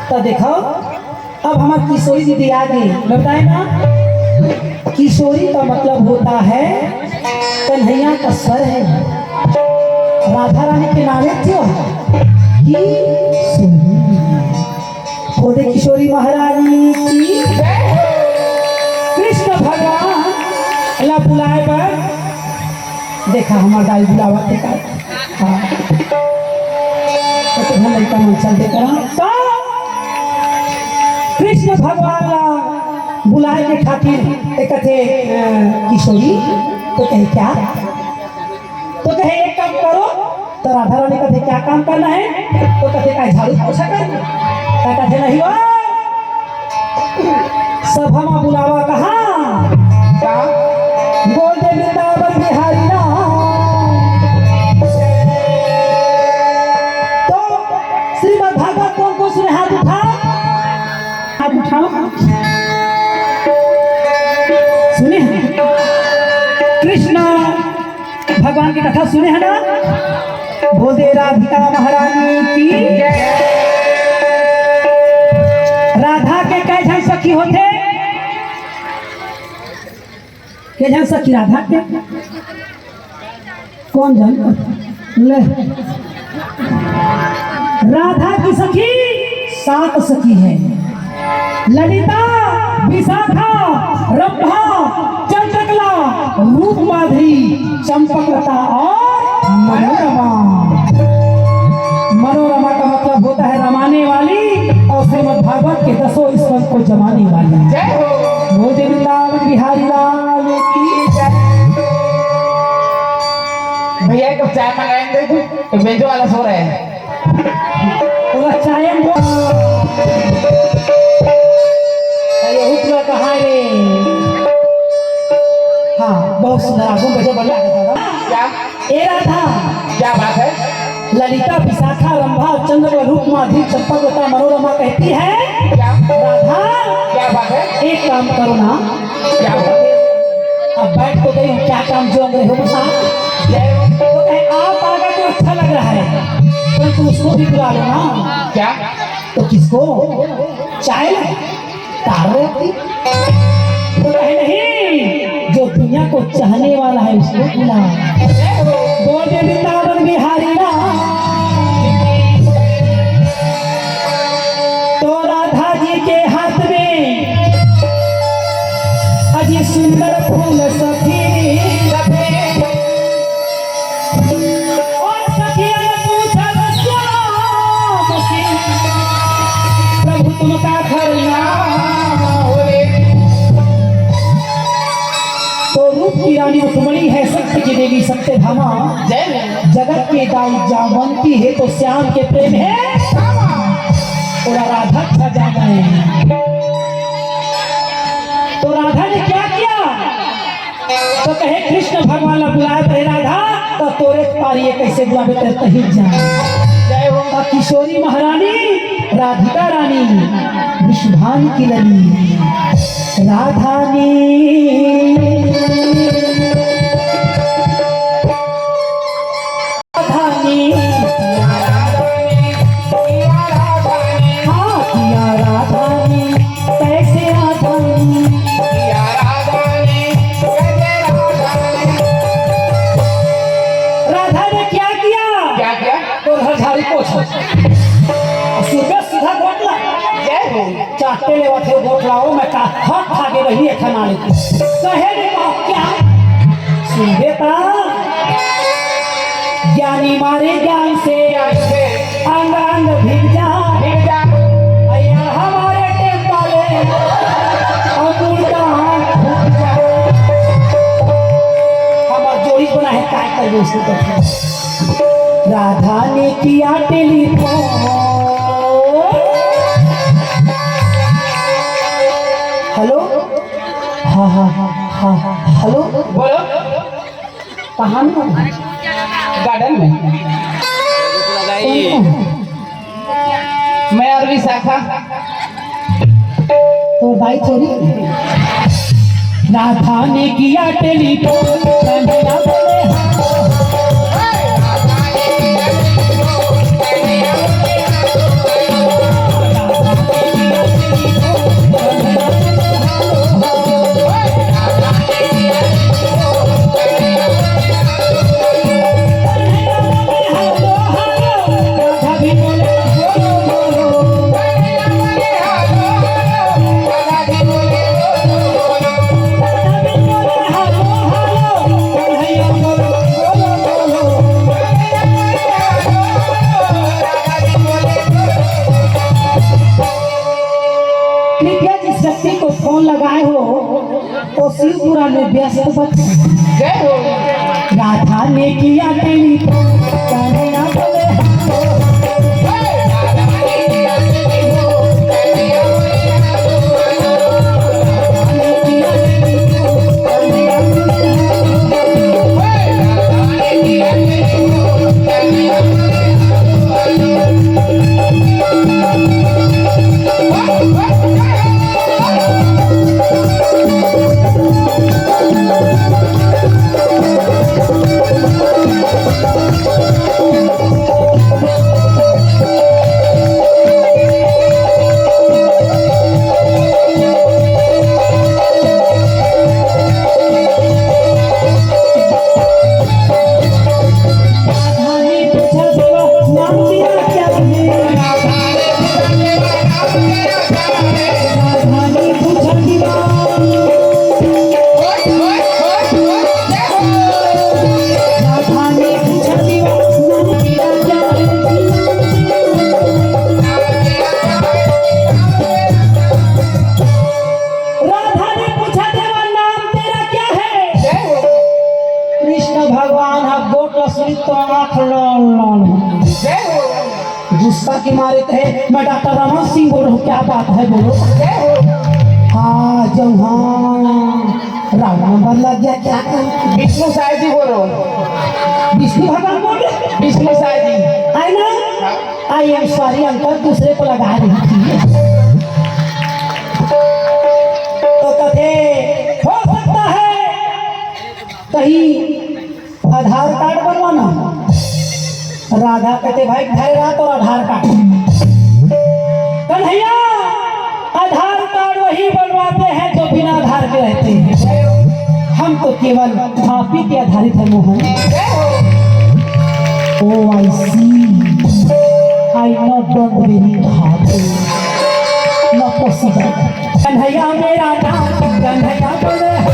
तो देखो अब हमारी किशोरी दीदी आ गई, बताए ना। किशोरी का मतलब होता है कन्हैया का स्वर है। राधा रानी के नाम क्यों बोले किशोरी महारानी की। कृष्ण भगवान अल्लाह बुलाए पर देखा हमारा दाई बुलावा देखा। हाँ तो लड़का मन चल देखा कृष्ण भगवान बुलाए के खातिर एक थे किशोरी। तो कहे क्या, तो कहे एक काम करो। तो राधा रानी कहते क्या काम करना है, तो कहते का झाड़ू पोछा कर। कहते नहीं हो सब हम बुलावा कहाँ बोल दे वृंदावन बिहारी ना। तो श्रीमद् भागवत कौन को सुने, हाथ उठा, हाथ उठाओ। सुने कृष्ण भगवान की कथा सुने है ना। बोल दे राधिका महारानी की। राधा के कई जन सखी होते, के जन सखी राधा के कौन जन ले। राधा की सखी 7 सखी है। ललिता, विशाखा, रंभा, चंद्रकला, रूप माधुरी, चंपकलता और मनोरमा। मनोरमा का मतलब होता है रमाने वाली, और श्रीमद् भागवत के 10 स्कंद को जमाने वाली। बोल दे वृंदावन बिहारी लाल की जय। भैया एक चाय मंगाएंगे तो बेंचो वाला सो रहे हैं। तो चाय कहा रे। हाँ बहुत सुंदर आगू बैठे बढ़िया क्या ए राधा क्या बात है। ललिता, विशाखा, रंभा, चंद्र, रूप माधुरी, चंपकलता, मनोरमा कहती है क्या राधा क्या बात है। एक काम करो ना। क्या बात है। अब बैठ तो गई हूँ, क्या काम जो अंदर हो बता। तो कहे आप आ गए तो अच्छा लग रहा है, परंतु उसको भी बुला लो ना। क्या तो किसको, चाय तारती। तो कहे नहीं, जो दुनिया को चाहने वाला है उसको बुला। बोल दे वृंदावन बिहारी ना। तो राधा जी के हाथ में अजी सुंदर फूल सखी। और सखिया ने पूछा श्याम से प्रभु तुमका घर की रानी रुक्मणी है, सत्य की देवी सत्यभामा। जगत के दाई जामवंती है तो श्याम के प्रेम है और राधा का जाना है। तो राधा ने क्या किया, तो कहे कृष्ण भगवान ने बुलाया थे राधा, तो तोरे पारिये कैसे बुलावे तेरे कहीं जय हो। किशोरी महारानी राधिका रानी विश्वभान की लली राधा ने चाटे ले वाथे गोटलाओ मैं का हक खा के रही है खाना ले कहे रे बाप क्या सुन बेटा। ज्ञानी मारे ज्ञान से अंग अंग भीग जा अय्या हमारे टेम्पाले अमूल का हमार जोड़ी बना है काय कर उसको। राधा ने किया टेलीफोन। हेलो हाँ हाँ हाँ हेलो बोलो कहाँ में, गार्डन में। मैं और विशाखा। तो भाई थोड़ी राधा ने किया टेलीफोन। राधा तो शिवपुरा में व्यस्त बच्चा जय हो राधा ने किया टेलीफोन कन्हैया बोले गुस्सा के मारे कहे मैं डॉक्टर रमन सिंह बोल रहा हूँ क्या बात है बोलो हाँ जब हाँ राम नंबर लग गया क्या करूं विष्णु साई जी बोलो विष्णु भगवान बोल रहे विष्णु साई जी आई ना आई एम सॉरी अंकल दूसरे को लगा रही थी तो कहते हो सकता है कहीं आधार कार्ड बनवाना राधा कहते भाई घर रात और आधार कार्ड कन्हैया आधार कार्ड वही बनवाते हैं जो बिना आधार के रहते हैं हम तो केवल आप ही के आधारित है Mohan oh I see I not don't very hard not possible Kanhaiya मेरा नाम कन्हैया बोले